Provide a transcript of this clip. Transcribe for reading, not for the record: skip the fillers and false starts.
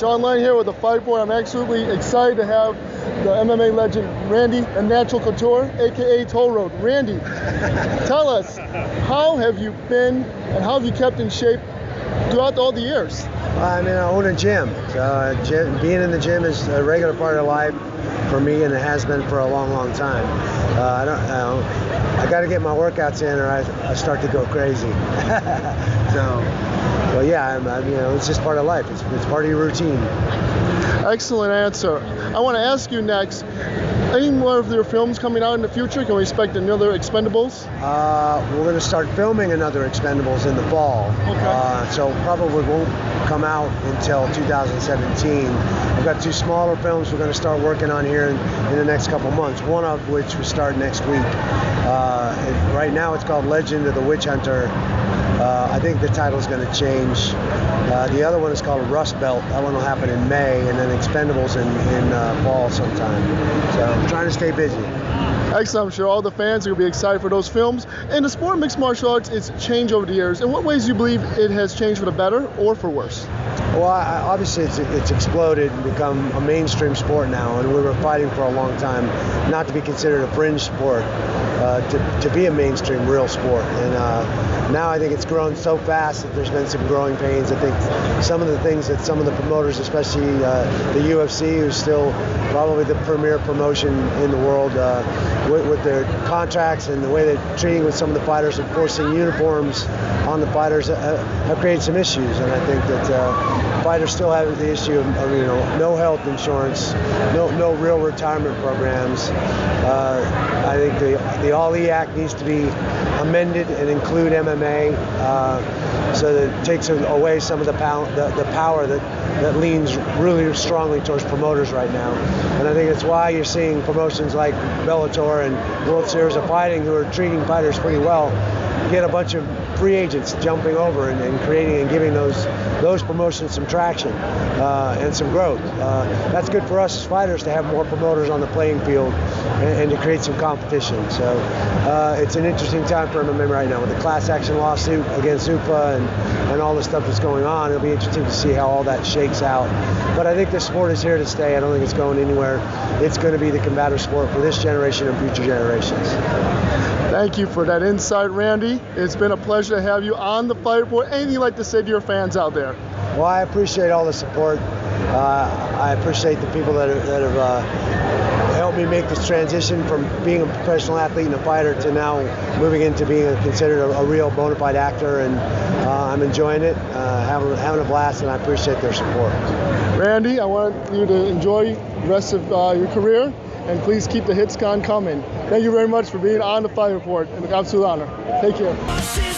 Sean Lane here with the Fight Report. I'm absolutely excited to have the MMA legend Randy, a natural couture, AKA TollRoad. Randy, tell us, how have you been and how have you kept in shape throughout all the years? I own a gym. Being in the gym is a regular part of life for me, and it has been for a long, long time. I got to get my workouts in, or I start to go crazy. So yeah, it's just part of life. It's part of your routine. Excellent answer. I want to ask you next, any more of your films coming out in the future? Can we expect another Expendables? We're going to start filming another Expendables in the fall. Okay. So probably won't come out until 2017. We've got two smaller films we're going to start working on here in the next couple months, one of which will start next week. Right now it's called Legend of the Witch Hunter. I think the title is going to change. The other one is called Rust Belt. That one will happen in May, and then Expendables in fall sometime. So I'm trying to stay busy. Excellent. I'm sure all the fans are going to be excited for those films. And the sport of mixed martial arts is changed over the years. In what ways do you believe it has changed for the better or for worse? Well, obviously it's exploded and become a mainstream sport now, and we were fighting for a long time not to be considered a fringe sport, to be a mainstream real sport. And now I think it's grown so fast that there's been some growing pains. I think some of the things that some of the promoters, especially the UFC, who's still probably the premier promotion in the world, with their contracts and the way they're treating with some of the fighters and forcing uniforms on the fighters, have created some issues. And I think that fighters still have the issue of no health insurance, no real retirement programs. I think the Ali Act needs to be amended and include MMA, so that it takes away some of the power that leans really strongly towards promoters right now. And I think that's why you're seeing promotions like Bellator and World Series of Fighting, who are treating fighters pretty well, get a bunch of free agents jumping over and creating and giving those promotions some traction and some growth. That's good for us as fighters to have more promoters on the playing field and to create some competition. So it's an interesting time for MMA right now with the class action lawsuit against UFA and all the stuff that's going on. It'll be interesting to see how all that shakes out. But I think the sport is here to stay. I don't think it's going anywhere. It's going to be the combative sport for this generation and future generations. Thank you for that insight, Randy. It's been a pleasure to have you on the Fight Report. Anything you'd like to say to your fans out there? Well, I appreciate all the support. I appreciate the people that have helped me make this transition from being a professional athlete and a fighter to now moving into being considered a real bona fide actor, and I'm enjoying it, having a blast, and I appreciate their support. Randy, I want you to enjoy the rest of your career, and please keep the hits coming. Thank you very much for being on the Fight Report. An absolute honor. Take care.